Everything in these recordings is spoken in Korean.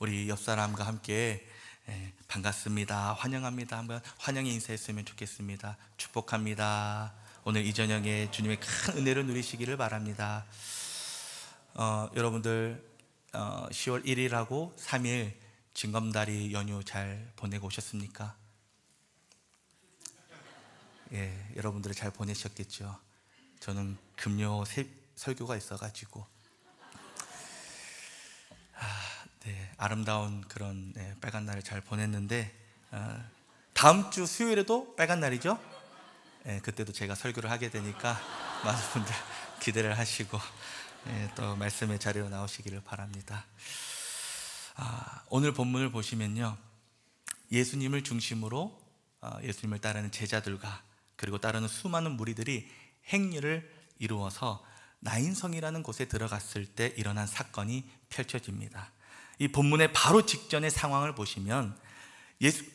우리 옆 사람과 함께 반갑습니다, 환영합니다 한번 환영의 인사했으면 좋겠습니다. 축복합니다. 오늘 이 저녁에 주님의 큰 은혜를 누리시기를 바랍니다. 여러분들 10월 1일하고 3일 징검다리 연휴 잘 보내고 오셨습니까? 예, 여러분들이 잘 보내셨겠죠. 저는 금요 설교가 있어가지고 네, 아름다운 그런 빨간 날을 잘 보냈는데 다음 주 수요일에도 빨간 날이죠? 그때도 제가 설교를 하게 되니까 많은 분들 기대를 하시고 또 말씀의 자리로 나오시기를 바랍니다. 오늘 본문을 보시면요, 예수님을 중심으로 예수님을 따르는 제자들과 그리고 따르는 수많은 무리들이 행렬을 이루어서 나인성이라는 곳에 들어갔을 때 일어난 사건이 펼쳐집니다. 이 본문의 바로 직전의 상황을 보시면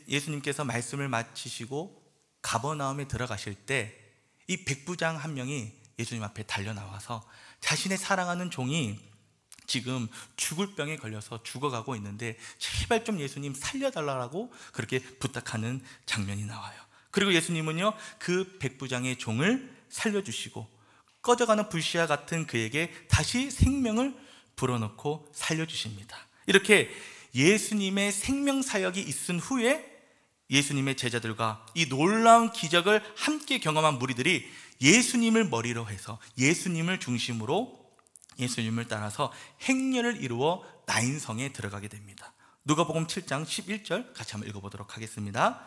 예수님께서 말씀을 마치시고 가버나움에 들어가실 때 이 백부장 한 명이 예수님 앞에 달려 나와서 자신의 사랑하는 종이 지금 죽을 병에 걸려서 죽어가고 있는데 제발 좀 예수님 살려달라고 그렇게 부탁하는 장면이 나와요. 그리고 예수님은요, 그 백부장의 종을 살려주시고 꺼져가는 불씨와 같은 그에게 다시 생명을 불어넣고 살려주십니다. 이렇게 예수님의 생명 사역이 있은 후에 예수님의 제자들과 이 놀라운 기적을 함께 경험한 무리들이 예수님을 머리로 해서 예수님을 중심으로 예수님을 따라서 행렬을 이루어 나인성에 들어가게 됩니다. 누가복음 7장 11절 같이 한번 읽어보도록 하겠습니다.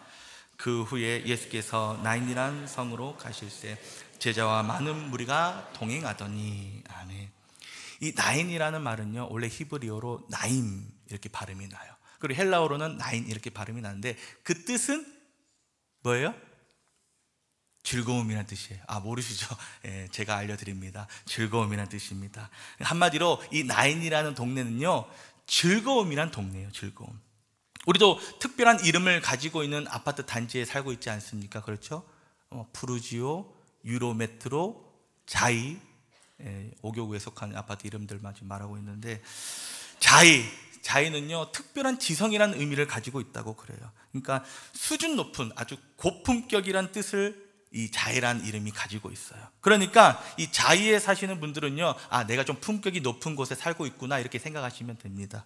그 후에 예수께서 나인이라는 성으로 가실 때 제자와 많은 무리가 동행하더니. 아멘. 이 나인이라는 말은요, 원래 히브리어로 나임 이렇게 발음이 나요. 그리고 헬라어로는 나인 이렇게 발음이 나는데 그 뜻은 뭐예요? 즐거움이라는 뜻이에요. 모르시죠? 제가 알려드립니다. 즐거움이라는 뜻입니다. 한마디로 이 나인이라는 동네는요, 즐거움이란 동네예요. 즐거움. 우리도 특별한 이름을 가지고 있는 아파트 단지에 살고 있지 않습니까? 그렇죠? 푸르지오, 유로메트로, 자이, 5교구에 속한 아파트 이름들만 지금 말하고 있는데, 자이는요 특별한 지성이라는 의미를 가지고 있다고 그래요. 그러니까 수준 높은 아주 고품격이란 뜻을 이 자이라는 이름이 가지고 있어요. 그러니까 이 자이에 사시는 분들은요, 내가 좀 품격이 높은 곳에 살고 있구나 이렇게 생각하시면 됩니다.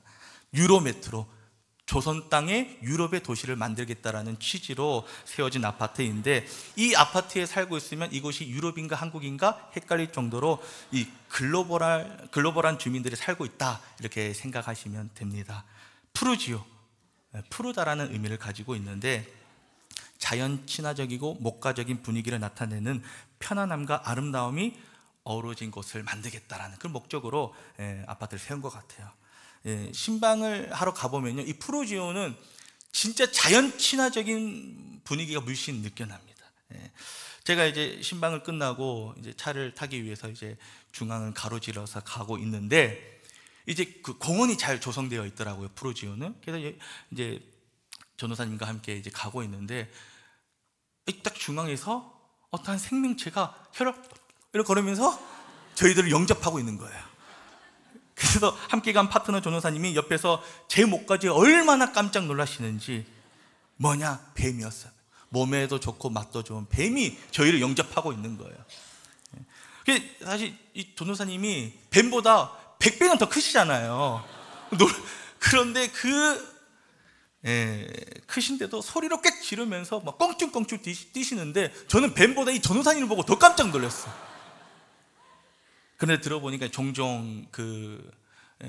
유로메트로, 조선 땅에 유럽의 도시를 만들겠다라는 취지로 세워진 아파트인데, 이 아파트에 살고 있으면 이곳이 유럽인가 한국인가 헷갈릴 정도로 이 글로벌한 주민들이 살고 있다 이렇게 생각하시면 됩니다. 푸르지오, 푸르다라는 의미를 가지고 있는데 자연 친화적이고 목가적인 분위기를 나타내는 편안함과 아름다움이 어우러진 곳을 만들겠다라는 그 목적으로 아파트를 세운 것 같아요. 신방을 하러 가보면요, 이 푸르지오는 진짜 자연 친화적인 분위기가 물씬 느껴납니다. 제가 이제 신방을 끝나고 이제 차를 타기 위해서 이제 중앙을 가로질러서 가고 있는데, 이제 그 공원이 잘 조성되어 있더라고요, 푸르지오는. 그래서 이제 전도사님과 함께 이제 가고 있는데, 딱 중앙에서 어떠한 생명체가 혈압 이렇게 걸으면서 저희들을 영접하고 있는 거예요. 그래서 함께 간 파트너 전도사님이 옆에서 제 목까지 얼마나 깜짝 놀라시는지, 뭐냐, 뱀이었어요. 몸에도 좋고 맛도 좋은 뱀이 저희를 영접하고 있는 거예요. 사실 이 전도사님이 뱀보다 100배는 더 크시잖아요. 그런데 크신데도 소리로 꽥 지르면서 막 껑충껑충 뛰시는데, 저는 뱀보다 이 전도사님을 보고 더 깜짝 놀랐어요. 그런데 들어보니까 종종 그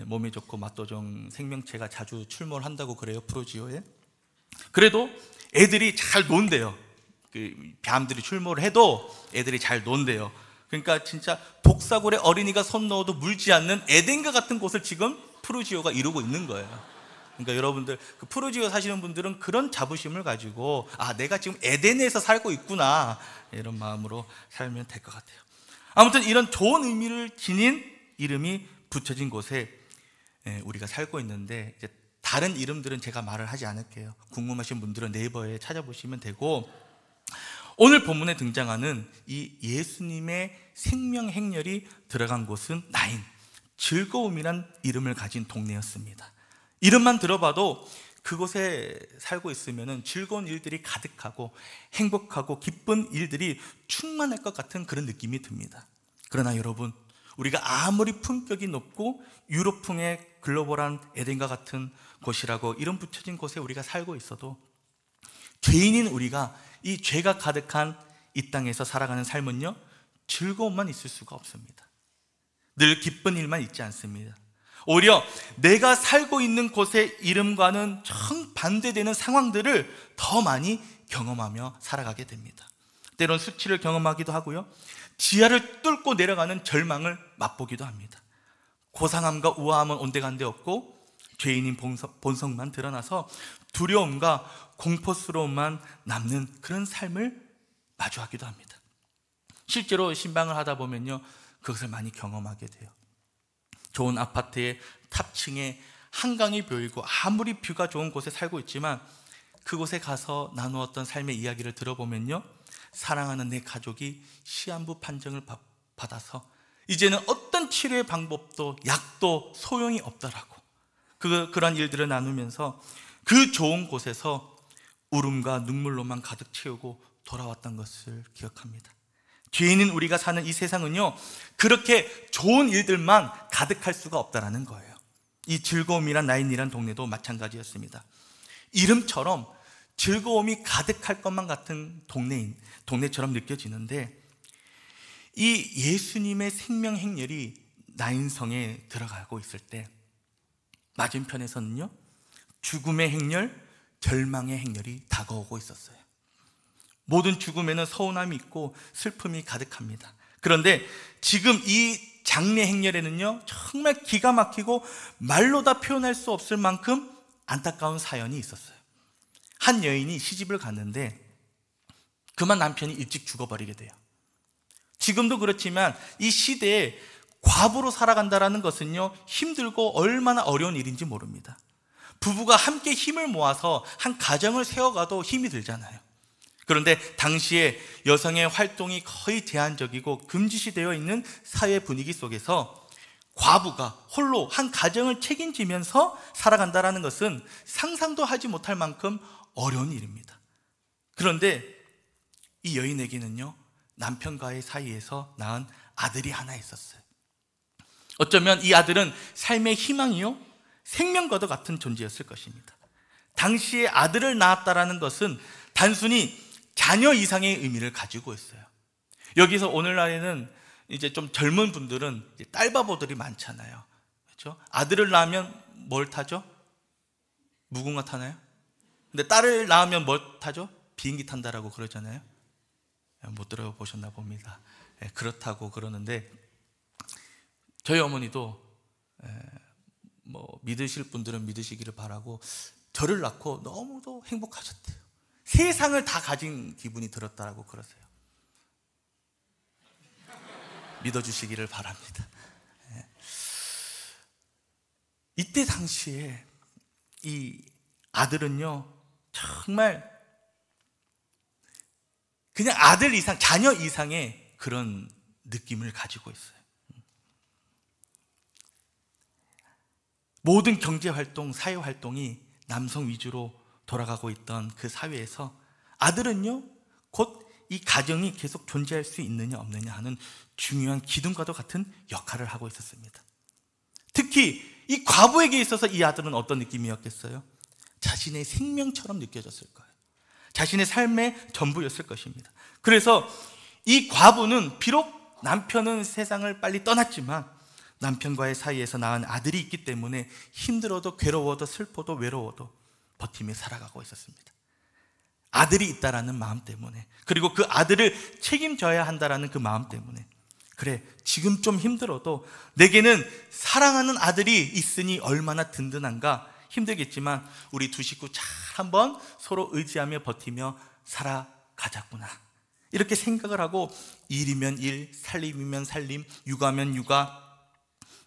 몸에 좋고 맛도 좋은 생명체가 자주 출몰 한다고 그래요, 푸르지오에. 그래도 애들이 잘 논대요. 그 뱀들이 출몰을 해도 애들이 잘 논대요. 그러니까 진짜 독사골에 어린이가 손 넣어도 물지 않는 에덴과 같은 곳을 지금 푸르지오가 이루고 있는 거예요. 그러니까 여러분들, 그 푸르지오 사시는 분들은 그런 자부심을 가지고 내가 지금 에덴에서 살고 있구나 이런 마음으로 살면 될 것 같아요. 아무튼 이런 좋은 의미를 지닌 이름이 붙여진 곳에 우리가 살고 있는데, 이제 다른 이름들은 제가 말을 하지 않을게요. 궁금하신 분들은 네이버에 찾아보시면 되고, 오늘 본문에 등장하는 이 예수님의 생명 행렬이 들어간 곳은 나인, 즐거움이란 이름을 가진 동네였습니다. 이름만 들어봐도 그곳에 살고 있으면 즐거운 일들이 가득하고 행복하고 기쁜 일들이 충만할 것 같은 그런 느낌이 듭니다. 그러나 여러분, 우리가 아무리 품격이 높고 유럽풍의 글로벌한 에덴과 같은 곳이라고 이름 붙여진 곳에 우리가 살고 있어도 죄인인 우리가 이 죄가 가득한 이 땅에서 살아가는 삶은요, 즐거움만 있을 수가 없습니다. 늘 기쁜 일만 있지 않습니다. 오히려 내가 살고 있는 곳의 이름과는 정반대되는 상황들을 더 많이 경험하며 살아가게 됩니다. 때론 수치를 경험하기도 하고요, 지하를 뚫고 내려가는 절망을 맛보기도 합니다. 고상함과 우아함은 온데간데 없고 죄인인 본성만 드러나서 두려움과 공포스러움만 남는 그런 삶을 마주하기도 합니다. 실제로 신방을 하다 보면요, 그것을 많이 경험하게 돼요. 좋은 아파트의 탑층에 한강이 보이고 아무리 뷰가 좋은 곳에 살고 있지만 그곳에 가서 나누었던 삶의 이야기를 들어보면요, 사랑하는 내 가족이 시한부 판정을 받아서 이제는 어떤 치료의 방법도 약도 소용이 없더라고. 그런 일들을 나누면서 그 좋은 곳에서 울음과 눈물로만 가득 채우고 돌아왔던 것을 기억합니다. 죄인인 우리가 사는 이 세상은요, 그렇게 좋은 일들만 가득할 수가 없다는 거예요. 이 즐거움이란 나인이란 동네도 마찬가지였습니다. 이름처럼 즐거움이 가득할 것만 같은 동네처럼 느껴지는데, 이 예수님의 생명 행렬이 나인성에 들어가고 있을 때 맞은편에서는요, 죽음의 행렬, 절망의 행렬이 다가오고 있었어요. 모든 죽음에는 서운함이 있고 슬픔이 가득합니다. 그런데 지금 이 장례 행렬에는요, 정말 기가 막히고 말로 다 표현할 수 없을 만큼 안타까운 사연이 있었어요. 한 여인이 시집을 갔는데 그만 남편이 일찍 죽어버리게 돼요. 지금도 그렇지만 이 시대에 과부로 살아간다는 것은요, 힘들고 얼마나 어려운 일인지 모릅니다. 부부가 함께 힘을 모아서 한 가정을 세워가도 힘이 들잖아요. 그런데 당시에 여성의 활동이 거의 제한적이고 금지시되어 있는 사회 분위기 속에서 과부가 홀로 한 가정을 책임지면서 살아간다는 것은 상상도 하지 못할 만큼 어려운 일입니다. 그런데 이 여인에게는요, 남편과의 사이에서 낳은 아들이 하나 있었어요. 어쩌면 이 아들은 삶의 희망이요, 생명과도 같은 존재였을 것입니다. 당시에 아들을 낳았다는 것은 단순히 자녀 이상의 의미를 가지고 있어요. 여기서 오늘날에는 이제 좀 젊은 분들은 딸바보들이 많잖아요. 그렇죠? 아들을 낳으면 뭘 타죠? 무궁화 타나요? 근데 딸을 낳으면 뭘 타죠? 비행기 탄다라고 그러잖아요. 못 들어보셨나 봅니다. 그렇다고 그러는데 저희 어머니도 믿으실 분들은 믿으시기를 바라고 저를 낳고 너무도 행복하셨대요. 세상을 다 가진 기분이 들었다고 그러세요. 믿어주시기를 바랍니다. 이때 당시에 이 아들은요, 정말 그냥 아들 이상, 자녀 이상의 그런 느낌을 가지고 있어요. 모든 경제활동, 사회활동이 남성 위주로 돌아가고 있던 그 사회에서 아들은요, 곧 이 가정이 계속 존재할 수 있느냐 없느냐 하는 중요한 기둥과도 같은 역할을 하고 있었습니다. 특히 이 과부에게 있어서 이 아들은 어떤 느낌이었겠어요? 자신의 생명처럼 느껴졌을 거예요. 자신의 삶의 전부였을 것입니다. 그래서 이 과부는 비록 남편은 세상을 빨리 떠났지만 남편과의 사이에서 낳은 아들이 있기 때문에 힘들어도 괴로워도 슬퍼도 외로워도 버티며 살아가고 있었습니다. 아들이 있다라는 마음 때문에, 그리고 그 아들을 책임져야 한다라는 그 마음 때문에, 그래, 지금 좀 힘들어도 내게는 사랑하는 아들이 있으니 얼마나 든든한가. 힘들겠지만 우리 두 식구 잘 한번 서로 의지하며 버티며 살아가자꾸나, 이렇게 생각을 하고 일이면 일, 살림이면 살림, 육아면 육아,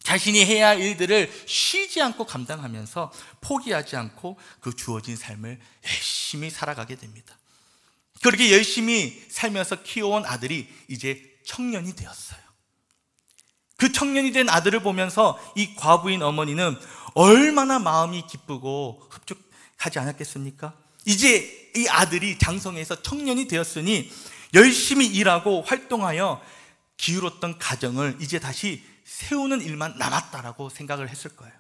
자신이 해야 할 일들을 쉬지 않고 감당하면서 포기하지 않고 그 주어진 삶을 열심히 살아가게 됩니다. 그렇게 열심히 살면서 키워온 아들이 이제 청년이 되었어요. 그 청년이 된 아들을 보면서 이 과부인 어머니는 얼마나 마음이 기쁘고 흡족하지 않았겠습니까? 이제 이 아들이 장성해서 청년이 되었으니 열심히 일하고 활동하여 기울었던 가정을 이제 다시 세우는 일만 남았다라고 생각을 했을 거예요.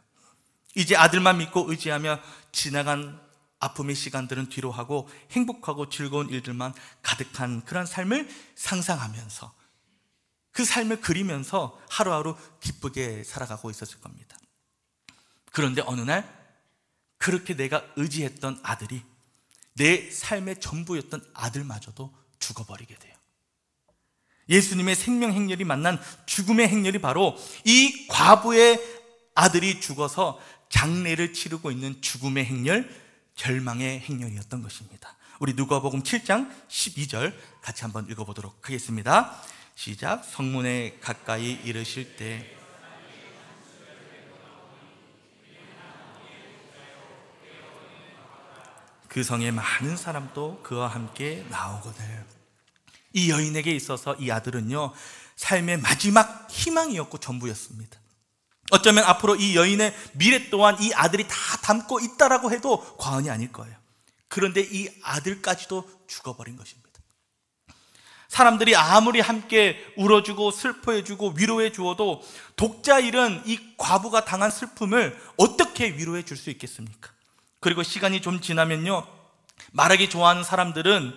이제 아들만 믿고 의지하며 지나간 아픔의 시간들은 뒤로 하고 행복하고 즐거운 일들만 가득한 그런 삶을 상상하면서 그 삶을 그리면서 하루하루 기쁘게 살아가고 있었을 겁니다. 그런데 어느 날 그렇게 내가 의지했던 아들이, 내 삶의 전부였던 아들마저도 죽어버리게 돼요. 예수님의 생명 행렬이 만난 죽음의 행렬이 바로 이 과부의 아들이 죽어서 장례를 치르고 있는 죽음의 행렬, 절망의 행렬이었던 것입니다. 우리 누가복음 7장 12절 같이 한번 읽어보도록 하겠습니다. 시작. 성문에 가까이 이르실 때 그 성에 많은 사람도 그와 함께 나오거늘. 이 여인에게 있어서 이 아들은요, 삶의 마지막 희망이었고 전부였습니다. 어쩌면 앞으로 이 여인의 미래 또한 이 아들이 다 담고 있다라고 해도 과언이 아닐 거예요. 그런데 이 아들까지도 죽어버린 것입니다. 사람들이 아무리 함께 울어주고 슬퍼해주고 위로해 주어도 독자 잃은 이 과부가 당한 슬픔을 어떻게 위로해 줄 수 있겠습니까? 그리고 시간이 좀 지나면요, 말하기 좋아하는 사람들은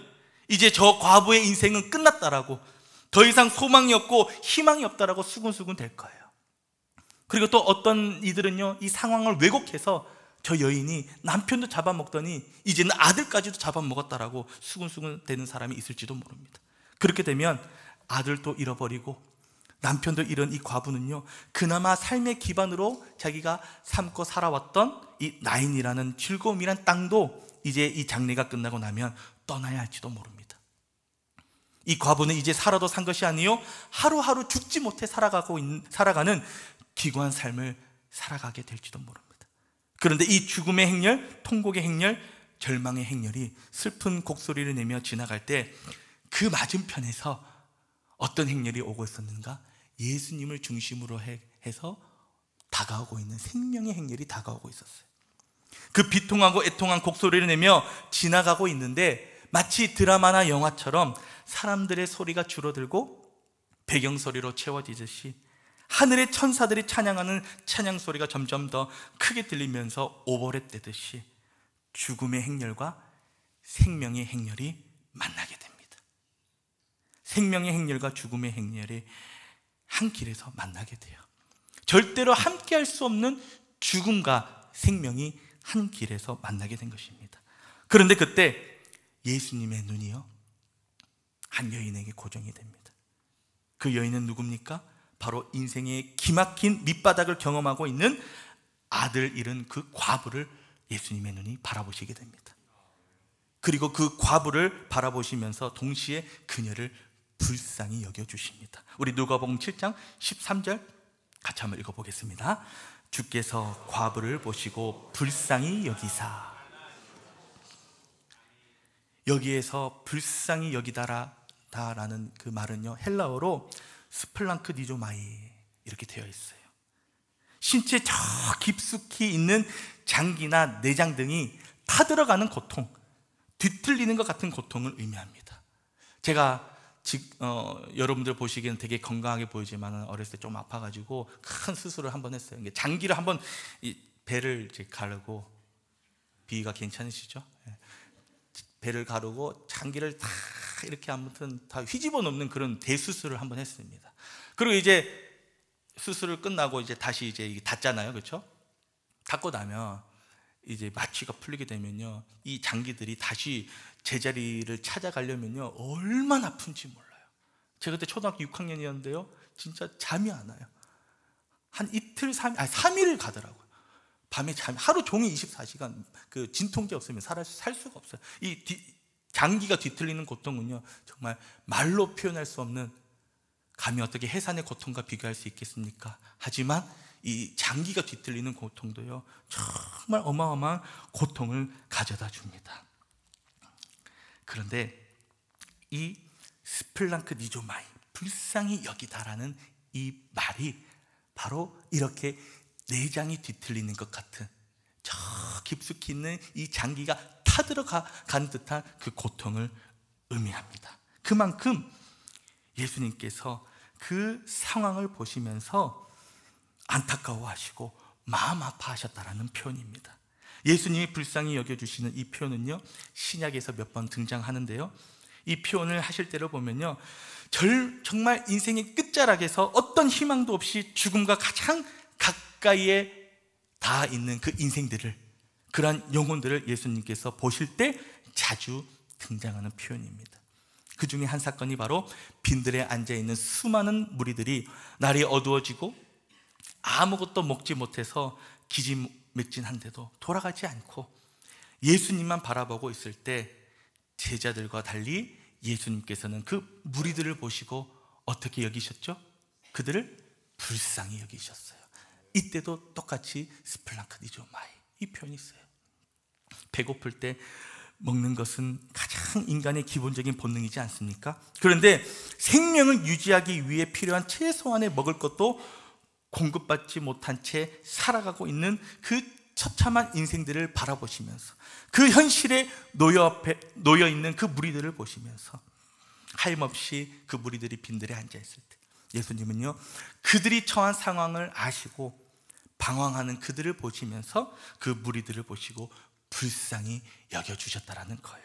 이제 저 과부의 인생은 끝났다라고, 더 이상 소망이 없고 희망이 없다라고 수군수군 될 거예요. 그리고 또 어떤 이들은요, 이 상황을 왜곡해서 저 여인이 남편도 잡아먹더니 이제는 아들까지도 잡아먹었다라고 수군수군 되는 사람이 있을지도 모릅니다. 그렇게 되면 아들도 잃어버리고 남편도 잃은 이 과부는요, 그나마 삶의 기반으로 자기가 삼고 살아왔던 이 나인이라는 즐거움이란 땅도 이제 이 장례가 끝나고 나면 떠나야 할지도 모릅니다. 이 과부는 이제 살아도 산 것이 아니요, 하루하루 죽지 못해 살아가는 기구한 삶을 살아가게 될지도 모릅니다. 그런데 이 죽음의 행렬, 통곡의 행렬, 절망의 행렬이 슬픈 곡소리를 내며 지나갈 때 그 맞은편에서 어떤 행렬이 오고 있었는가? 예수님을 중심으로 해서 다가오고 있는 생명의 행렬이 다가오고 있었어요. 그 비통하고 애통한 곡소리를 내며 지나가고 있는데 마치 드라마나 영화처럼 사람들의 소리가 줄어들고 배경소리로 채워지듯이 하늘의 천사들이 찬양하는 찬양소리가 점점 더 크게 들리면서 오버랩 되듯이 죽음의 행렬과 생명의 행렬이 만나게 됩니다. 생명의 행렬과 죽음의 행렬이 한 길에서 만나게 돼요. 절대로 함께 할 수 없는 죽음과 생명이 한 길에서 만나게 된 것입니다. 그런데 그때 예수님의 눈이요, 한 여인에게 고정이 됩니다. 그 여인은 누굽니까? 바로 인생의 기막힌 밑바닥을 경험하고 있는 아들 잃은 그 과부를 예수님의 눈이 바라보시게 됩니다. 그리고 그 과부를 바라보시면서 동시에 그녀를 불쌍히 여겨주십니다. 우리 누가복음 7장 13절 같이 한번 읽어보겠습니다. 주께서 과부를 보시고 불쌍히 여기사. 여기에서 불쌍히 여기다라는 그 말은요, 헬라어로 스플랑크 니조마이 이렇게 되어 있어요. 신체 저 깊숙이 있는 장기나 내장 등이 타들어가는 고통, 뒤틀리는 것 같은 고통을 의미합니다. 제가 여러분들 보시기에는 되게 건강하게 보이지만 어렸을 때 좀 아파가지고 큰 수술을 한번 했어요. 장기를 한번 이 배를 이제 가르고, 비위가 괜찮으시죠? 배를 가르고 장기를 다 이렇게 아무튼 다 휘집어 놓는 그런 대수술을 한번 했습니다. 그리고 이제 수술을 끝나고 이제 다시 이제 닫잖아요, 그렇죠? 닫고 나면 이제 마취가 풀리게 되면요, 이 장기들이 다시 제자리를 찾아가려면요 얼마나 아픈지 몰라요. 제가 그때 초등학교 6학년이었는데요 진짜 잠이 안 와요. 한 이틀, 3일 가더라고요. 밤에 하루 종일 24시간 그 진통제 없으면 살 수가 없어요. 이 장기가 뒤틀리는 고통은요 정말 말로 표현할 수 없는, 감히 어떻게 해산의 고통과 비교할 수 있겠습니까? 하지만 이 장기가 뒤틀리는 고통도요 정말 어마어마한 고통을 가져다 줍니다. 그런데 이 스플랑크 니조마이, 불쌍히 여기다라는 이 말이 바로 이렇게 내장이 뒤틀리는 것 같은, 저 깊숙이 있는 이 장기가 타들어간 듯한 그 고통을 의미합니다. 그만큼 예수님께서 그 상황을 보시면서 안타까워하시고 마음 아파하셨다라는 표현입니다. 예수님이 불쌍히 여겨주시는 이 표현은요, 신약에서 몇 번 등장하는데요, 이 표현을 하실 때를 보면요, 정말 인생의 끝자락에서 어떤 희망도 없이 죽음과 가장 가까이에 닿아 있는 그 인생들을, 그러한 영혼들을 예수님께서 보실 때 자주 등장하는 표현입니다. 그 중에 한 사건이 바로 빈들에 앉아있는 수많은 무리들이 날이 어두워지고 아무것도 먹지 못해서 기진맥진한데도 돌아가지 않고 예수님만 바라보고 있을 때, 제자들과 달리 예수님께서는 그 무리들을 보시고 어떻게 여기셨죠? 그들을 불쌍히 여기셨어요. 이때도 똑같이 스플랑크니조마이, 이 표현이 있어요. 배고플 때 먹는 것은 가장 인간의 기본적인 본능이지 않습니까? 그런데 생명을 유지하기 위해 필요한 최소한의 먹을 것도 공급받지 못한 채 살아가고 있는 그 처참한 인생들을 바라보시면서, 그 현실에 놓여 있는 그 무리들을 보시면서 하염없이 그 무리들이 빈들에 앉아있을 때 예수님은요, 그들이 처한 상황을 아시고 방황하는 그들을 보시면서 그 무리들을 보시고 불쌍히 여겨주셨다라는 거예요.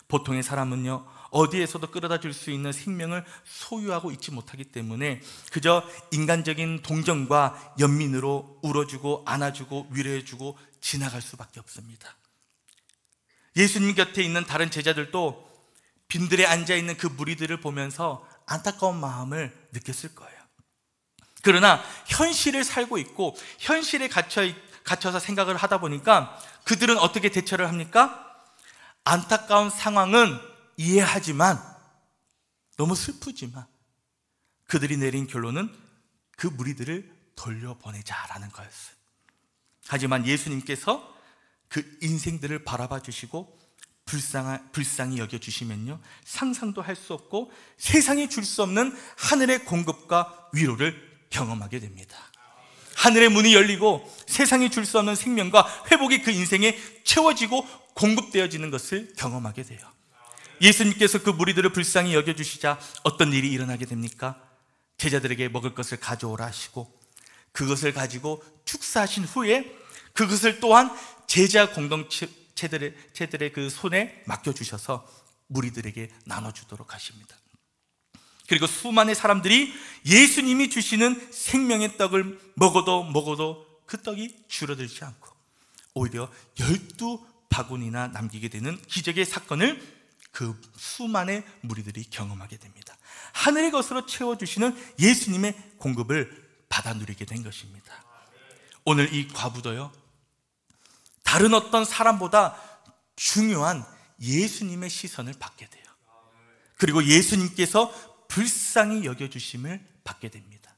보통의 사람은요, 어디에서도 끌어다 줄 수 있는 생명을 소유하고 있지 못하기 때문에 그저 인간적인 동정과 연민으로 울어주고 안아주고 위로해주고 지나갈 수밖에 없습니다. 예수님 곁에 있는 다른 제자들도 빈들에 앉아있는 그 무리들을 보면서 안타까운 마음을 느꼈을 거예요. 그러나 현실을 살고 있고 현실에 갇혀서 생각을 하다 보니까 그들은 어떻게 대처를 합니까? 안타까운 상황은 이해하지만, 너무 슬프지만 그들이 내린 결론은 그 무리들을 돌려보내자라는 거였어요. 하지만 예수님께서 그 인생들을 바라봐 주시고 불쌍히 여겨주시면요, 상상도 할 수 없고 세상이 줄 수 없는 하늘의 공급과 위로를 경험하게 됩니다. 하늘의 문이 열리고 세상이 줄 수 없는 생명과 회복이 그 인생에 채워지고 공급되어지는 것을 경험하게 돼요. 예수님께서 그 무리들을 불쌍히 여겨주시자 어떤 일이 일어나게 됩니까? 제자들에게 먹을 것을 가져오라 하시고, 그것을 가지고 축사하신 후에 그것을 또한 제자 공동체들의 그 손에 맡겨주셔서 무리들에게 나눠주도록 하십니다. 그리고 수많은 사람들이 예수님이 주시는 생명의 떡을 먹어도 그 떡이 줄어들지 않고 오히려 12바구니나 남기게 되는 기적의 사건을 그 수많은 무리들이 경험하게 됩니다. 하늘의 것으로 채워주시는 예수님의 공급을 받아 누리게 된 것입니다. 오늘 이 과부도요, 다른 어떤 사람보다 중요한 예수님의 시선을 받게 돼요. 그리고 예수님께서 불쌍히 여겨주심을 받게 됩니다.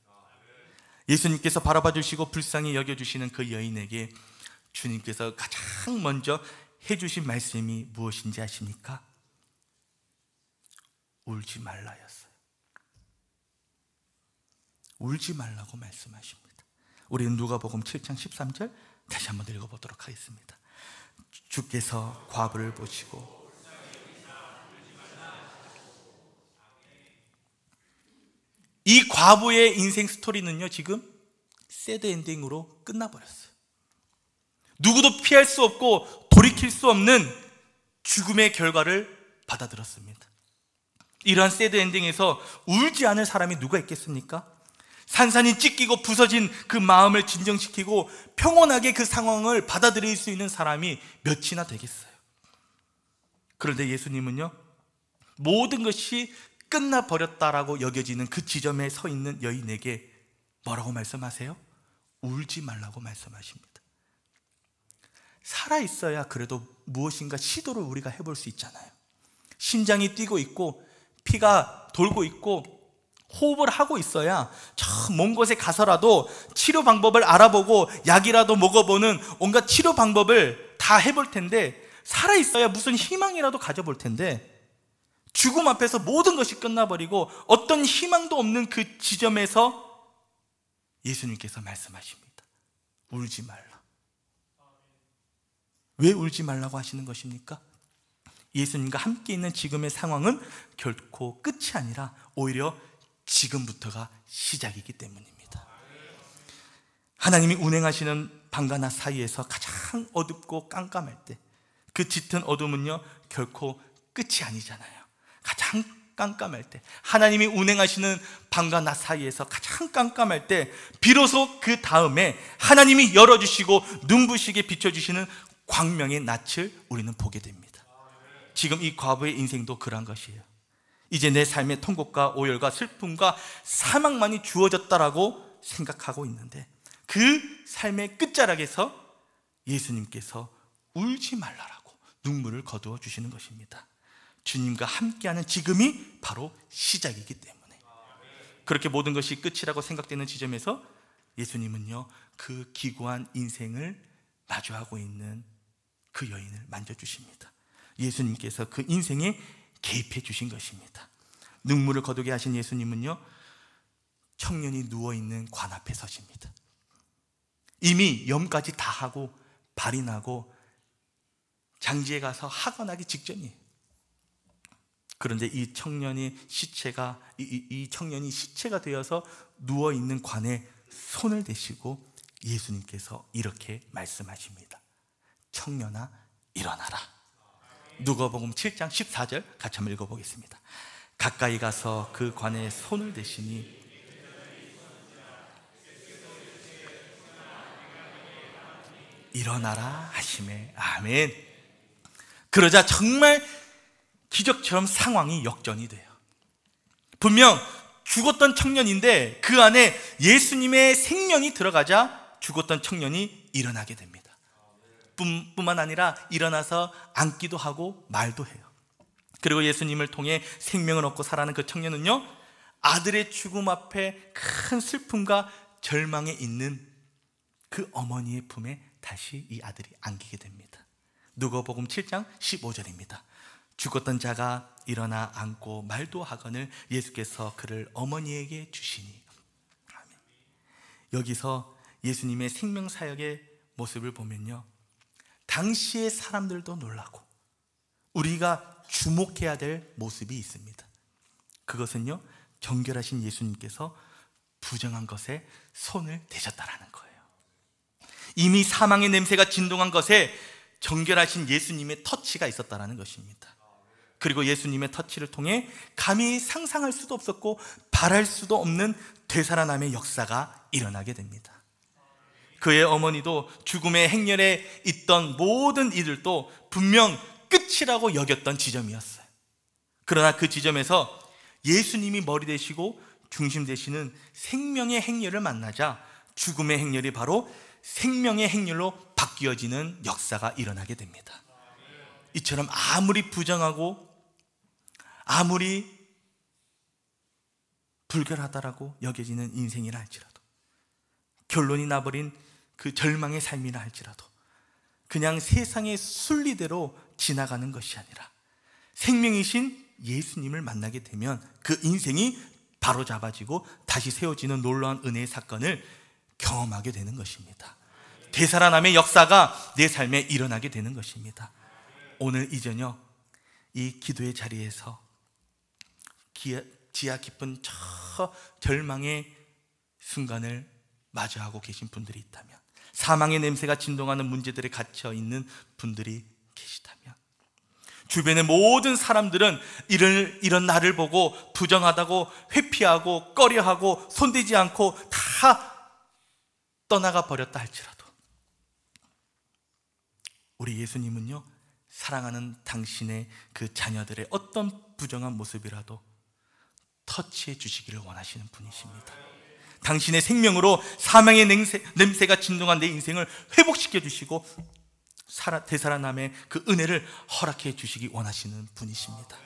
예수님께서 바라봐 주시고 불쌍히 여겨주시는 그 여인에게 주님께서 가장 먼저 해주신 말씀이 무엇인지 아십니까? 울지 말라였어요. 울지 말라고 말씀하십니다. 우리는 누가복음 7장 13절 다시 한번 읽어보도록 하겠습니다. 주께서 과부를 보시고, 이 과부의 인생 스토리는요, 지금 새드 엔딩으로 끝나버렸어요. 누구도 피할 수 없고 돌이킬 수 없는 죽음의 결과를 받아들였습니다. 이러한 새드 엔딩에서 울지 않을 사람이 누가 있겠습니까? 산산이 찢기고 부서진 그 마음을 진정시키고 평온하게 그 상황을 받아들일 수 있는 사람이 몇이나 되겠어요. 그런데 예수님은요, 모든 것이 끝나버렸다라고 여겨지는 그 지점에 서 있는 여인에게 뭐라고 말씀하세요? 울지 말라고 말씀하십니다. 살아있어야 그래도 무엇인가 시도를 우리가 해볼 수 있잖아요. 심장이 뛰고 있고 피가 돌고 있고 호흡을 하고 있어야 저 먼 곳에 가서라도 치료 방법을 알아보고 약이라도 먹어보는 온갖 치료 방법을 다 해볼 텐데, 살아있어야 무슨 희망이라도 가져볼 텐데, 죽음 앞에서 모든 것이 끝나버리고 어떤 희망도 없는 그 지점에서 예수님께서 말씀하십니다. 울지 말라. 왜 울지 말라고 하시는 것입니까? 예수님과 함께 있는 지금의 상황은 결코 끝이 아니라 오히려 지금부터가 시작이기 때문입니다. 하나님이 운행하시는 밤과 낮 사이에서 가장 어둡고 깜깜할 때, 그 짙은 어둠은요 결코 끝이 아니잖아요. 가장 깜깜할 때, 하나님이 운행하시는 밤과 낮 사이에서 가장 깜깜할 때 비로소 그 다음에 하나님이 열어주시고 눈부시게 비춰주시는 광명의 낯을 우리는 보게 됩니다. 지금 이 과부의 인생도 그러한 것이에요. 이제 내 삶의 통곡과 오열과 슬픔과 사망만이 주어졌다라고 생각하고 있는데, 그 삶의 끝자락에서 예수님께서 울지 말라라고 눈물을 거두어 주시는 것입니다. 주님과 함께하는 지금이 바로 시작이기 때문에, 그렇게 모든 것이 끝이라고 생각되는 지점에서 예수님은요 그 기구한 인생을 마주하고 있는 그 여인을 만져주십니다. 예수님께서 그 인생에 개입해 주신 것입니다. 눈물을 거두게 하신 예수님은요 청년이 누워있는 관 앞에 서십니다. 이미 염까지 다 하고 발이 나고 장지에 가서 하가 나기 직전이에요. 그런데 이 청년이 시체가 되어서 누워있는 관에 손을 대시고 예수님께서 이렇게 말씀하십니다. 청년아 일어나라. 누가복음 7장 14절 같이 한번 읽어보겠습니다. 가까이 가서 그 관에 손을 대시니 일어나라 하시매. 아멘. 그러자 정말 기적처럼 상황이 역전이 돼요. 분명 죽었던 청년인데 그 안에 예수님의 생명이 들어가자 죽었던 청년이 일어나게 됩니다. 뿐만 아니라 일어나서 앉기도 하고 말도 해요. 그리고 예수님을 통해 생명을 얻고 살아가는 그 청년은요 아들의 죽음 앞에 큰 슬픔과 절망에 있는 그 어머니의 품에 다시 이 아들이 안기게 됩니다. 누가복음 7장 15절입니다. 죽었던 자가 일어나 앉고 말도 하거늘 예수께서 그를 어머니에게 주시니. 아멘. 여기서 예수님의 생명사역의 모습을 보면요 당시의 사람들도 놀라고 우리가 주목해야 될 모습이 있습니다. 그것은요 정결하신 예수님께서 부정한 것에 손을 대셨다라는 거예요. 이미 사망의 냄새가 진동한 것에 정결하신 예수님의 터치가 있었다라는 것입니다. 그리고 예수님의 터치를 통해 감히 상상할 수도 없었고 바랄 수도 없는 되살아남의 역사가 일어나게 됩니다. 그의 어머니도 죽음의 행렬에 있던 모든 이들도 분명 끝이라고 여겼던 지점이었어요. 그러나 그 지점에서 예수님이 머리 되시고 중심 되시는 생명의 행렬을 만나자 죽음의 행렬이 바로 생명의 행렬로 바뀌어지는 역사가 일어나게 됩니다. 이처럼 아무리 부정하고 아무리 불결하다라고 여겨지는 인생이라 할지라도, 결론이 나버린 그 절망의 삶이라 할지라도 그냥 세상의 순리대로 지나가는 것이 아니라 생명이신 예수님을 만나게 되면 그 인생이 바로잡아지고 다시 세워지는 놀라운 은혜의 사건을 경험하게 되는 것입니다. 되살아남의 역사가 내 삶에 일어나게 되는 것입니다. 오늘 이 저녁 이 기도의 자리에서 지하 깊은 저 절망의 순간을 마주하고 계신 분들이 있다면, 사망의 냄새가 진동하는 문제들에 갇혀 있는 분들이 계시다면, 주변의 모든 사람들은 이런 나를 보고 부정하다고 회피하고 꺼려하고 손대지 않고 다 떠나가 버렸다 할지라도 우리 예수님은요 사랑하는 당신의 그 자녀들의 어떤 부정한 모습이라도 터치해 주시기를 원하시는 분이십니다. 당신의 생명으로 사망의 냄새가 진동한 내 인생을 회복시켜 주시고 되살아남의 그 은혜를 허락해 주시기 원하시는 분이십니다.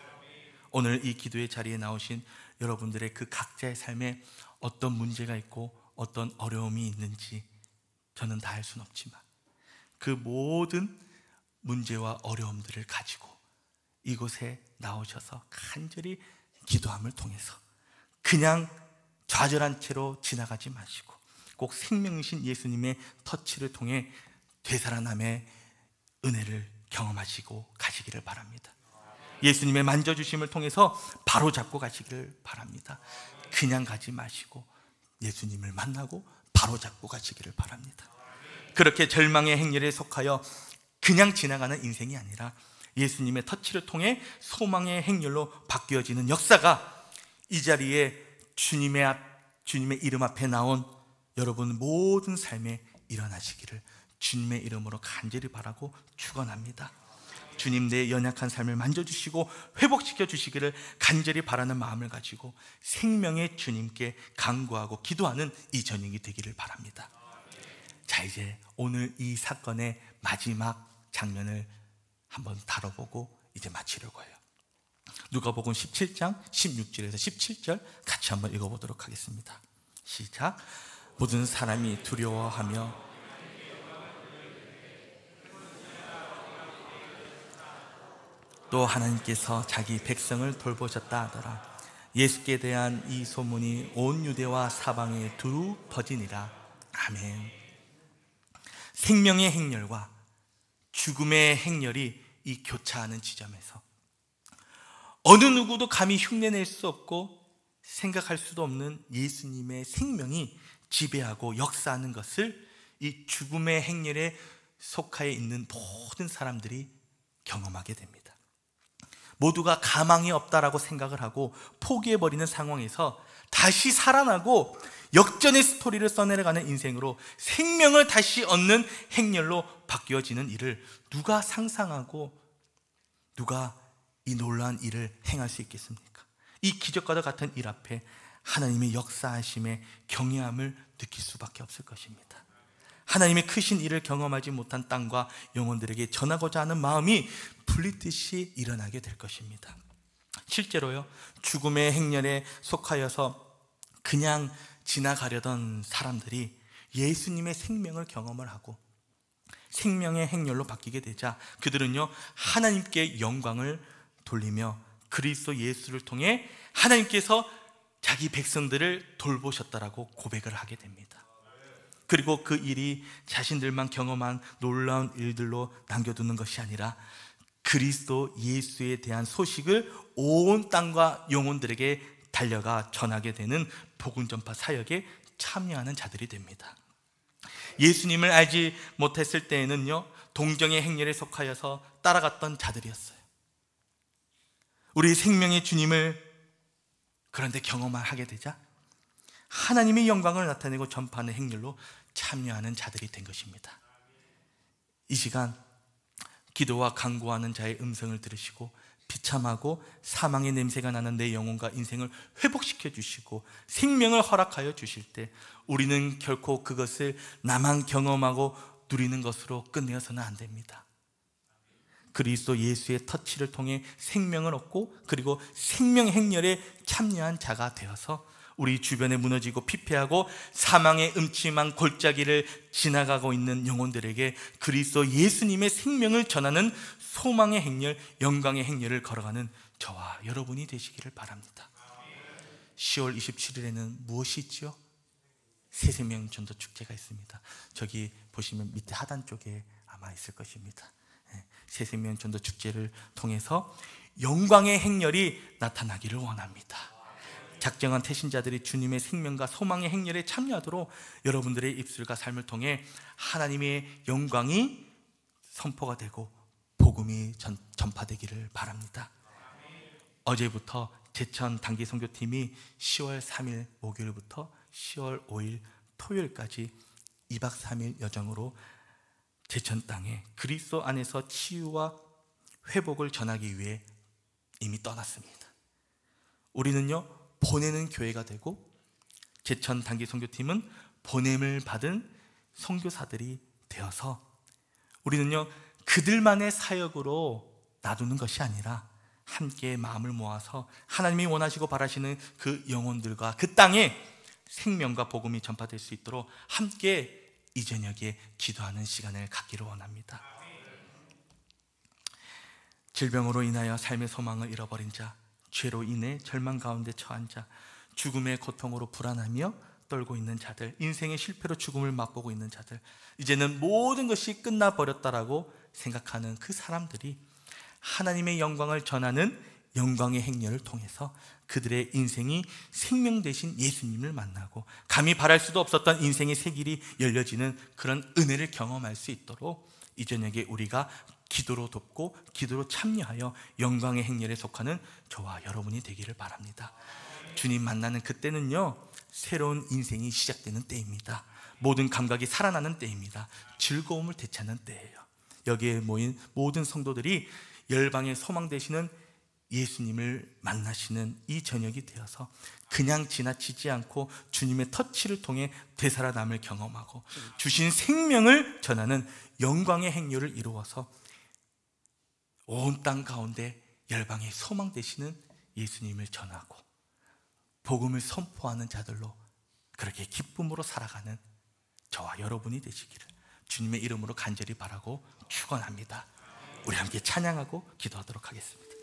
오늘 이 기도의 자리에 나오신 여러분들의 그 각자의 삶에 어떤 문제가 있고 어떤 어려움이 있는지 저는 다 알 수는 없지만 그 모든 문제와 어려움들을 가지고 이곳에 나오셔서 간절히 기도함을 통해서 그냥 좌절한 채로 지나가지 마시고 꼭 생명이신 예수님의 터치를 통해 되살아남의 은혜를 경험하시고 가시기를 바랍니다. 예수님의 만져주심을 통해서 바로 잡고 가시기를 바랍니다. 그냥 가지 마시고 예수님을 만나고 바로 잡고 가시기를 바랍니다. 그렇게 절망의 행렬에 속하여 그냥 지나가는 인생이 아니라 예수님의 터치를 통해 소망의 행렬로 바뀌어지는 역사가 이 자리에 주님의 이름 앞에 나온 여러분 모든 삶에 일어나시기를 주님의 이름으로 간절히 바라고 축원합니다. 주님, 내 연약한 삶을 만져주시고 회복시켜 주시기를 간절히 바라는 마음을 가지고 생명의 주님께 간구하고 기도하는 이 저녁이 되기를 바랍니다. 자, 이제 오늘 이 사건의 마지막 장면을 한번 다뤄보고 이제 마치려고 해요. 누가복음 17장 16절에서 17절 같이 한번 읽어보도록 하겠습니다. 시작. 모든 사람이 두려워하며 또 하나님께서 자기 백성을 돌보셨다 하더라. 예수께 대한 이 소문이 온 유대와 사방에 두루 퍼지니라. 아멘. 생명의 행렬과 죽음의 행렬이 이 교차하는 지점에서 어느 누구도 감히 흉내낼 수 없고 생각할 수도 없는 예수님의 생명이 지배하고 역사하는 것을 이 죽음의 행렬에 속하여 있는 모든 사람들이 경험하게 됩니다. 모두가 가망이 없다라고 생각을 하고 포기해버리는 상황에서 다시 살아나고 역전의 스토리를 써내려가는 인생으로 생명을 다시 얻는 행렬로 바뀌어지는 일을 누가 상상하고 누가 이 놀라운 일을 행할 수 있겠습니까? 이 기적과도 같은 일 앞에 하나님의 역사하심에 경외함을 느낄 수밖에 없을 것입니다. 하나님의 크신 일을 경험하지 못한 땅과 영혼들에게 전하고자 하는 마음이 불리듯이 일어나게 될 것입니다. 실제로요, 죽음의 행렬에 속하여서 그냥 지나가려던 사람들이 예수님의 생명을 경험을 하고 생명의 행렬로 바뀌게 되자 그들은요, 하나님께 영광을 돌리며 그리스도 예수를 통해 하나님께서 자기 백성들을 돌보셨다라고 고백을 하게 됩니다. 그리고 그 일이 자신들만 경험한 놀라운 일들로 남겨두는 것이 아니라 그리스도 예수에 대한 소식을 온 땅과 영혼들에게 달려가 전하게 되는 복음 전파 사역에 참여하는 자들이 됩니다. 예수님을 알지 못했을 때에는요, 동정의 행렬에 속하여서 따라갔던 자들이었어요. 우리 생명의 주님을 그런데 경험하게 되자 하나님의 영광을 나타내고 전파하는 행렬로 참여하는 자들이 된 것입니다. 이 시간 기도와 간구하는 자의 음성을 들으시고 비참하고 사망의 냄새가 나는 내 영혼과 인생을 회복시켜 주시고 생명을 허락하여 주실 때 우리는 결코 그것을 나만 경험하고 누리는 것으로 끝내어서는 안 됩니다. 그리스도 예수의 터치를 통해 생명을 얻고 그리고 생명 행렬에 참여한 자가 되어서 우리 주변에 무너지고 피폐하고 사망의 음침한 골짜기를 지나가고 있는 영혼들에게 그리스도 예수님의 생명을 전하는 소망의 행렬, 영광의 행렬을 걸어가는 저와 여러분이 되시기를 바랍니다. 10월 27일에는 무엇이 있죠? 새생명 전도 축제가 있습니다. 저기 보시면 밑에 하단 쪽에 아마 있을 것입니다. 새생명 전도 축제를 통해서 영광의 행렬이 나타나기를 원합니다. 작정한 태신자들이 주님의 생명과 소망의 행렬에 참여하도록 여러분들의 입술과 삶을 통해 하나님의 영광이 선포가 되고 복음이 전파되기를 바랍니다. 어제부터 제천 단기 선교팀이 10월 3일 목요일부터 10월 5일 토요일까지 2박 3일 여정으로 제천 땅에 그리스도 안에서 치유와 회복을 전하기 위해 이미 떠났습니다. 우리는요, 보내는 교회가 되고 제천 단기 선교팀은 보냄을 받은 선교사들이 되어서 우리는요, 그들만의 사역으로 놔두는 것이 아니라 함께 마음을 모아서 하나님이 원하시고 바라시는 그 영혼들과 그 땅에 생명과 복음이 전파될 수 있도록 함께 이 저녁에 기도하는 시간을 갖기를 원합니다. 질병으로 인하여 삶의 소망을 잃어버린 자, 죄로 인해 절망 가운데 처한 자, 죽음의 고통으로 불안하며 떨고 있는 자들, 인생의 실패로 죽음을 맛보고 있는 자들, 이제는 모든 것이 끝나버렸다라고 생각하는 그 사람들이 하나님의 영광을 전하는 영광의 행렬을 통해서 그들의 인생이 생명 되신 예수님을 만나고 감히 바랄 수도 없었던 인생의 새 길이 열려지는 그런 은혜를 경험할 수 있도록 이 저녁에 우리가 기도로 돕고 기도로 참여하여 영광의 행렬에 속하는 저와 여러분이 되기를 바랍니다. 주님 만나는 그때는요, 새로운 인생이 시작되는 때입니다. 모든 감각이 살아나는 때입니다. 즐거움을 되찾는 때예요. 여기에 모인 모든 성도들이 열방의 소망 되시는 예수님을 만나시는 이 저녁이 되어서 그냥 지나치지 않고 주님의 터치를 통해 되살아남을 경험하고 주신 생명을 전하는 영광의 행렬을 이루어서 온 땅 가운데 열방의 소망 되시는 예수님을 전하고 복음을 선포하는 자들로 그렇게 기쁨으로 살아가는 저와 여러분이 되시기를 주님의 이름으로 간절히 바라고 축원합니다. 우리 함께 찬양하고 기도하도록 하겠습니다.